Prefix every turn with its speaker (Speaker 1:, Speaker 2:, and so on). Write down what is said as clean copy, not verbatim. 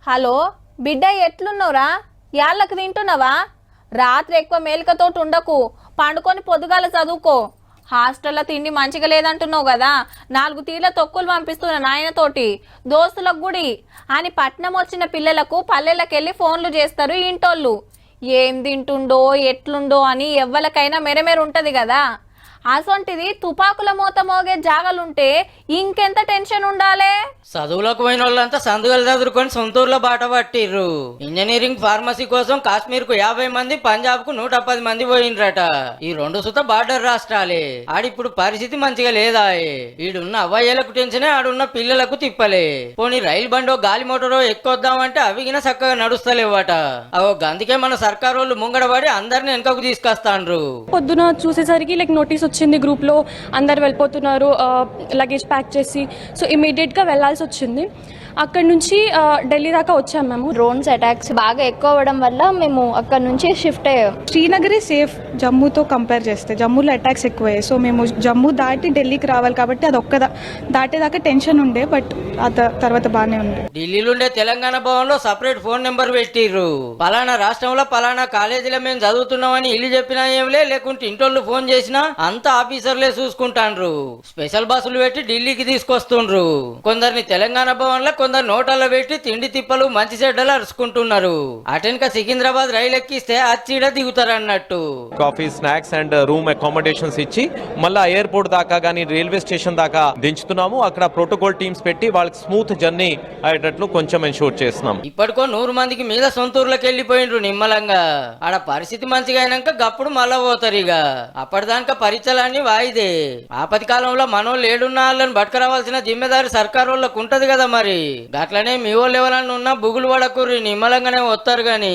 Speaker 1: Hello బిడ్డ, ఎట్లున్నావురా? యాళ్ళకి తింటున్నావా? రాత్రి ఎక్కువ మేలుకతోటి ఉండకు, పండుకొని పొద్దుగాల చదువుకో. హాస్టల్లో తిండి మంచిగా లేదంటున్నావు కదా, 4 తీర్ల తొక్కులు పంపిస్తున్నా నాయనతోటి, దోస్తులకు గుడి అని. పట్నం వచ్చిన పిల్లలకు పల్లెలకెళ్ళి ఫోన్లు చేస్తారు ఇంటోళ్ళు. ఏం తింటుండో ఎట్లుండో అని ఎవ్వలకైనా మెరమెరుంటది కదా. అసొంటిది తుపాకుల మూత మోగే జాగలుంటే ఇంకెంత టెన్షన్ ఉండాలే.
Speaker 2: చదువులకు పోయిన వాళ్ళంతా సందుగలు చదువుకొని సొంతూరులో బాట పట్టిర్రు. ఇంజనీరింగ్ ఫార్మసీ కోసం కాశ్మీర్ కు 50 మంది, పంజాబ్ కు 110 మంది పోయినరట. ఈ 2 సుత బార్డర్ రాష్ట్రాలే. ఆడిప్పుడు పరిస్థితి మంచిగా లేదా. ఈడున్న అవ్వయ్యలకు టెన్షనే, ఆడున్న పిల్లలకు తిప్పలే. పోనీ రైలు బండో గాలి మోటారో ఎక్కొద్దామంటే అవిగిన చక్కగా నడుస్తలేవట. అందుకే మన సర్కారు వాళ్ళు ముంగడబడి అందరిని వెనకకు తీసుకొస్తాండ్రు.
Speaker 3: పొద్దున చూసేసరికి నోటీస్ వచ్చింది గ్రూప్ లో, అందరు వెళ్ళిపోతున్నారు లగేజ్ ప్యాక్ చేసి. సో ఇమీడియట్ గా వెళ్లాల్సి వచ్చింది. అక్కడ నుంచి ఢిల్లీ దాకా వచ్చాం మేము.
Speaker 4: డ్రోన్స్ అటాక్స్ బాగా ఎక్కువ అవ్వడం వల్ల మేము అక్కడ నుంచి షిఫ్ట్ అయ్యాం.
Speaker 5: శ్రీనగరే సేఫ్ జమ్మూతో కంపేర్ చేస్తే. జమ్మూలో అటాక్స్ ఎక్కువయ్యాయి. సో మేము జమ్మూ దాటి ఢిల్లీకి రావాలి కాబట్టి అది దాటేదాకా టెన్షన్ ఉండే, బట్ ఆ తర్వాత బాగానే ఉండే.
Speaker 2: ఢిల్లీలో ఉండే తెలంగాణ భవన్ లో సపరేట్ ఫోన్ నెంబర్ పెట్టిర్రు. పలానా రాష్ట్రంలో పలానా కాలేజీలో మేము చదువుతున్నామని ఇల్లు చెప్పినా ఏంలే, లేకుంటే ఇంటోళ్ళు ఫోన్ చేసినా అంతా ఆఫీసర్లే చూసుకుంటాండ్రు. స్పెషల్ బస్సులు పెట్టి ఢిల్లీకి తీసుకొస్తుండ్రు. కొందరిని తెలంగాణ భవన్ లో, కొందరు నోటాల్లో పెట్టి తిండి తిప్పలు మంచి చెడ్డలు అరుచుకుంటున్నారు. అటెన్క సికింద్రాబాద్ రైలు ఎక్కిస్తే అచ్చిడ దిగుతారన్నట్టు.
Speaker 6: Coffee, snacks and room accommodations ఇచ్చి మళ్ళా ఎయిర్పోర్ట్ దాకా గానీ రైల్వే స్టేషన్ దాకా దించుతున్నాము. అక్కడ ప్రోటోకాల్ టీమ్స్ పెట్టి వాళ్ళకి స్మూత్ జర్నీ అయ్యేటట్లు కొంచెం ఎన్షూర్ చేస్తున్నాం.
Speaker 2: ఇప్పటికో 100 మందికి మీద సొంతూర్లకు వెళ్ళిపోయిండ్రు నిమ్మలంగా. ఆడ పరిస్థితి మంచిగా అయినాక గప్పుడు మళ్ళా పోతారు. ఇక అప్పటిదాకా పరీక్షలన్నీ వాయిదే. ఆపతి కాలంలో మనోళ్ళు ఏడున్న వాళ్ళని బట్టుకురావాల్సిన జిమ్మెదారి సర్కారు వాళ్ళకు ఉంటది కదా. మరి గట్లనే మీ వాళ్ళు ఎవరన్నా ఉన్నా బుగులు పడకూర్రి, నిమ్మలంగానే వస్తారు గాని.